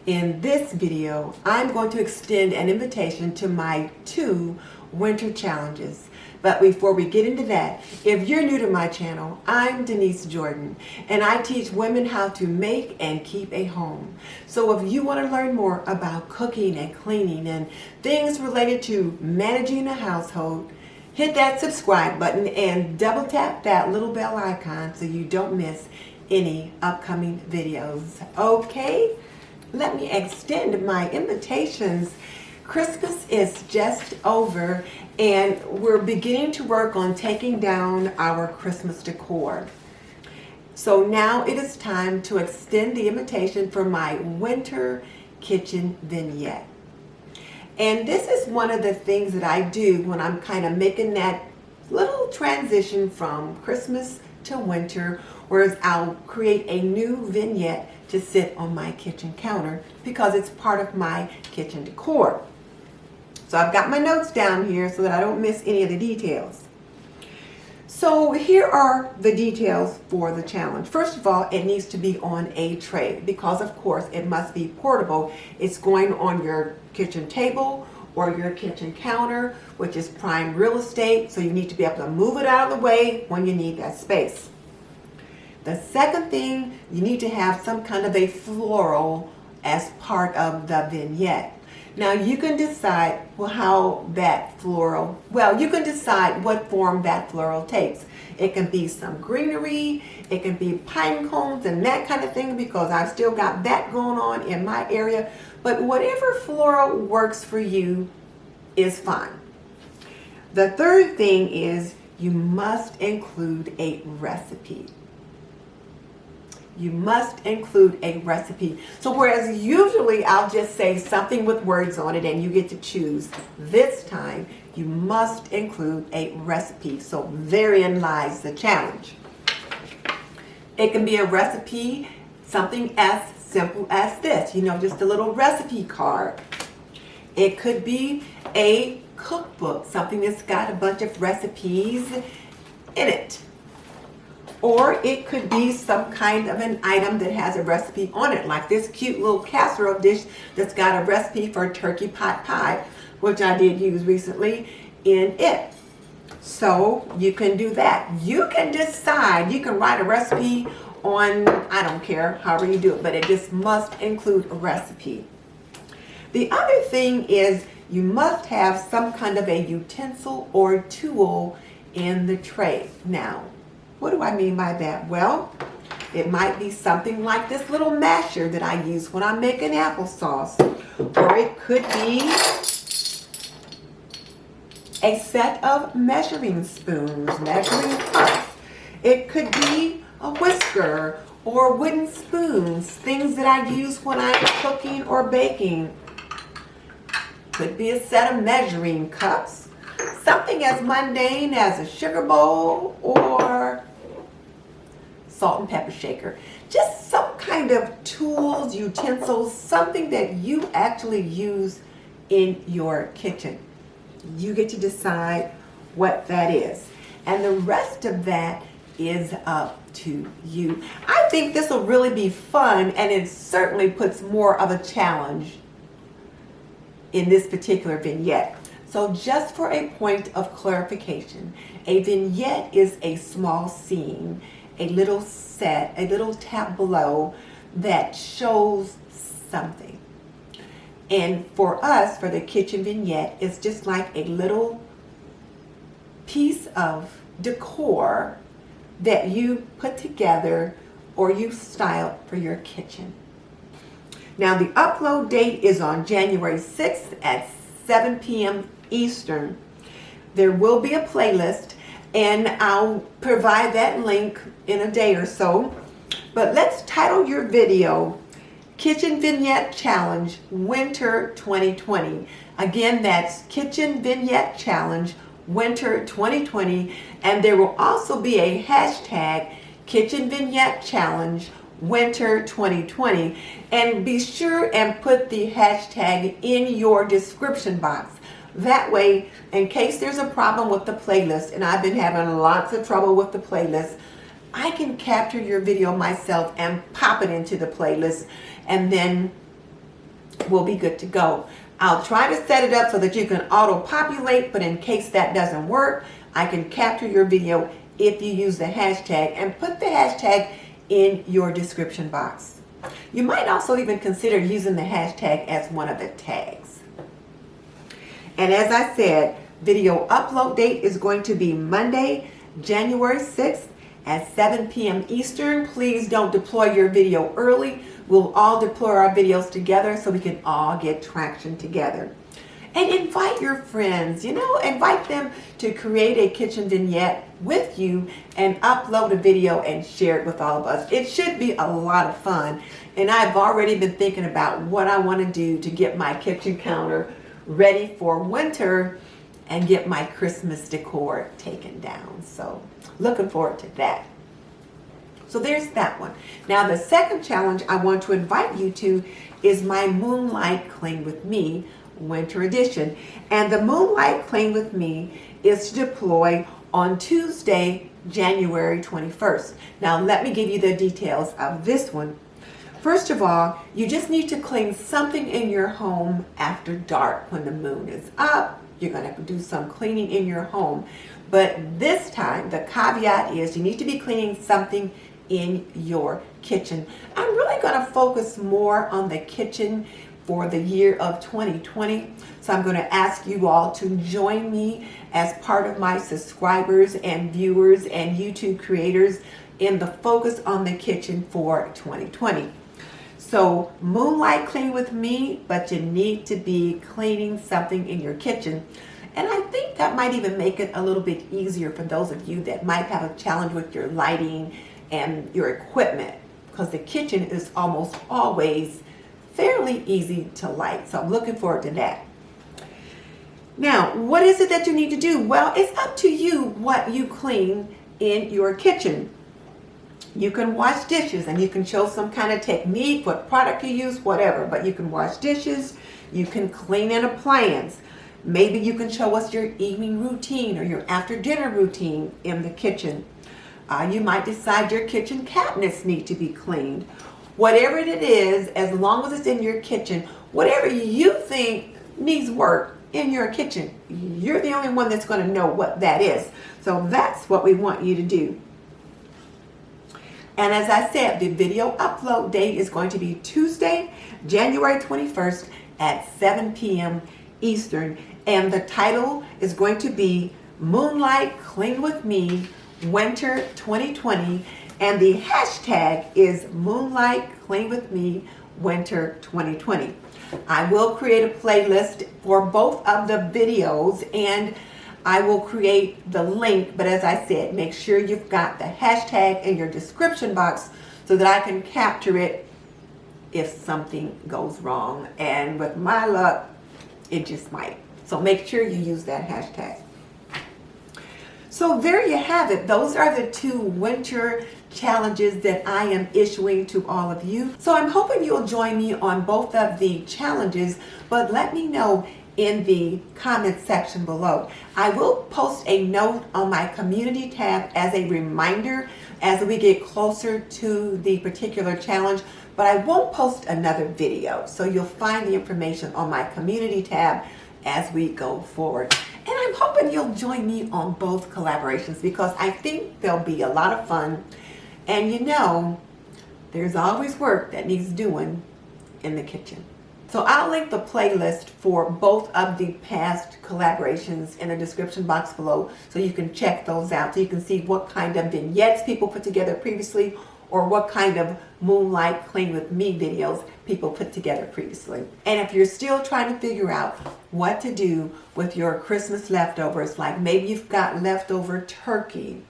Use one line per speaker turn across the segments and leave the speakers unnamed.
In this video, I'm going to extend an invitation to my 2 winter challenges. But before we get into that, if you're new to my channel, I'm Denise Jordan, and I teach women how to make and keep a home. So if you want to learn more about cooking and cleaning and things related to managing a household, hit that subscribe button and double tap that little bell icon so you don't miss any upcoming videos. Okay? Let me extend my invitations. Christmas is just over and we're beginning to work on taking down our Christmas decor. So now it is time to extend the invitation for my winter kitchen vignette. And this is one of the things that I do when I'm kind of making that little transition from Christmas to winter, whereas I'll create a new vignette to sit on my kitchen counter because it's part of my kitchen decor. So I've got my notes down here so that I don't miss any of the details. So here are the details for the challenge. First of all, it needs to be on a tray because of course it must be portable. It's going on your kitchen table or your kitchen counter, which is prime real estate, so you need to be able to move it out of the way when you need that space. The second thing, you need to have some kind of a floral as part of the vignette. Now you can decide you can decide what form that floral takes. It can be some greenery, it can be pine cones and that kind of thing because I've still got that going on in my area. But whatever floral works for you is fine. The third thing is you must include a recipe. You must include a recipe. So whereas usually I'll just say something with words on it and you get to choose, this time you must include a recipe. So therein lies the challenge. It can be a recipe, something as simple as this, just a little recipe card. It could be a cookbook, something that's got a bunch of recipes in it. Or it could be some kind of an item that has a recipe on it, like this cute little casserole dish that's got a recipe for turkey pot pie, which I did use recently in it. So you can do that. You can decide, you can write a recipe on, I don't care, however you do it, but it just must include a recipe. The other thing is you must have some kind of a utensil or tool in the tray. Now, what do I mean by that? Well, it might be something like this little masher that I use when I'm making applesauce. Or it could be a set of measuring spoons, measuring cups. It could be a whisker or wooden spoons, things that I use when I'm cooking or baking. Could be a set of measuring cups. Something as mundane as a sugar bowl or salt and pepper shaker. Just some kind of tools, utensils, something that you actually use in your kitchen. You get to decide what that is. And the rest of that is up to you. I think this will really be fun, and it certainly puts more of a challenge in this particular vignette. So just for a point of clarification, a vignette is a small scene, a little set, a little tableau that shows something. And for us, for the kitchen vignette, it's just like a little piece of decor that you put together or you style for your kitchen. Now the upload date is on January 6th at 7 p.m. Eastern. There will be a playlist and I'll provide that link in a day or so. But let's title your video Kitchen Vignette Challenge Winter 2020. Again, that's Kitchen Vignette Challenge Winter 2020. And there will also be a hashtag Kitchen Vignette Challenge Winter 2020. And be sure and put the hashtag in your description box. That way, in case there's a problem with the playlist, and I've been having lots of trouble with the playlist, I can capture your video myself and pop it into the playlist and then we'll be good to go. I'll try to set it up so that you can auto-populate, but in case that doesn't work, I can capture your video if you use the hashtag and put the hashtag in your description box. You might also even consider using the hashtag as one of the tags. And as I said, video upload date is going to be Monday, January 6th at 7 p.m. Eastern. Please don't deploy your video early. We'll all deploy our videos together so we can all get traction together. And invite your friends, invite them to create a kitchen vignette with you and upload a video and share it with all of us. It should be a lot of fun. And I've already been thinking about what I want to do to get my kitchen counter ready for winter and get my Christmas decor taken down. So looking forward to that. So there's that one. Now the second challenge I want to invite you to is my Moonlight Clean with Me Winter Edition. And the Moonlight Clean with Me is to deploy on Tuesday, January 21st. Now let me give you the details of this one. First of all, you just need to clean something in your home after dark. When the moon is up, you're going to do some cleaning in your home. But this time, the caveat is you need to be cleaning something in your kitchen. I'm really going to focus more on the kitchen for the year of 2020. So I'm going to ask you all to join me as part of my subscribers and viewers and YouTube creators in the focus on the kitchen for 2020. So Moonlight Clean with Me, but you need to be cleaning something in your kitchen. And I think that might even make it a little bit easier for those of you that might have a challenge with your lighting and your equipment, because the kitchen is almost always fairly easy to light. So I'm looking forward to that. Now, what is it that you need to do? Well, it's up to you what you clean in your kitchen. You can wash dishes and you can show some kind of technique, what product you use, whatever, but you can wash dishes, you can clean an appliance. Maybe you can show us your evening routine or your after dinner routine in the kitchen. You might decide your kitchen cabinets need to be cleaned. Whatever it is, as long as it's in your kitchen, whatever you think needs work in your kitchen, you're the only one that's going to know what that is. So that's what we want you to do. And as I said, the video upload date is going to be Tuesday, January 21st at 7 p.m. Eastern. And the title is going to be Moonlight Clean with Me Winter 2020. And the hashtag is Moonlight Clean with Me Winter 2020. I will create a playlist for both of the videos and I will create the link, but as I said, make sure you've got the hashtag in your description box so that I can capture it if something goes wrong. And with my luck, it just might. So make sure you use that hashtag. So there you have it. Those are the two winter challenges that I am issuing to all of you. So I'm hoping you'll join me on both of the challenges, but let me know in the comment section below. I will post a note on my community tab as a reminder as we get closer to the particular challenge, but I won't post another video. So you'll find the information on my community tab as we go forward. And I'm hoping you'll join me on both collaborations because I think they'll be a lot of fun. And there's always work that needs doing in the kitchen. So I'll link the playlist for both of the past collaborations in the description box below so you can check those out so you can see what kind of vignettes people put together previously or what kind of Moonlight Clean with Me videos people put together previously. And if you're still trying to figure out what to do with your Christmas leftovers, like maybe you've got leftover turkey,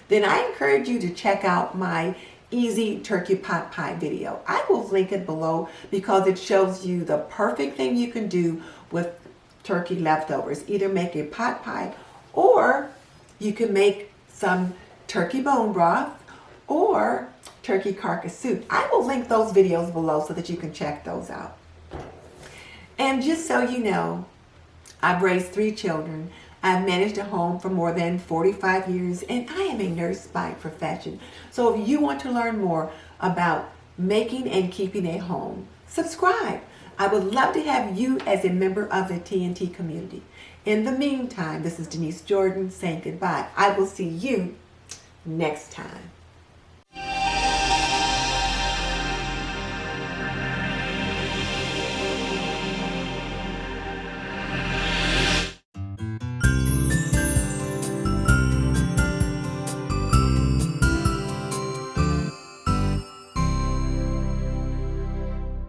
then I encourage you to check out my easy turkey pot pie video. I will link it below because it shows you the perfect thing you can do with turkey leftovers. Either make a pot pie or you can make some turkey bone broth or turkey carcass soup. I will link those videos below so that you can check those out. And just so you know, I've raised 3 children. I've managed a home for more than 45 years, and I am a nurse by profession. So if you want to learn more about making and keeping a home, subscribe. I would love to have you as a member of the TNT community. In the meantime, this is Denise Jordan saying goodbye. I will see you next time.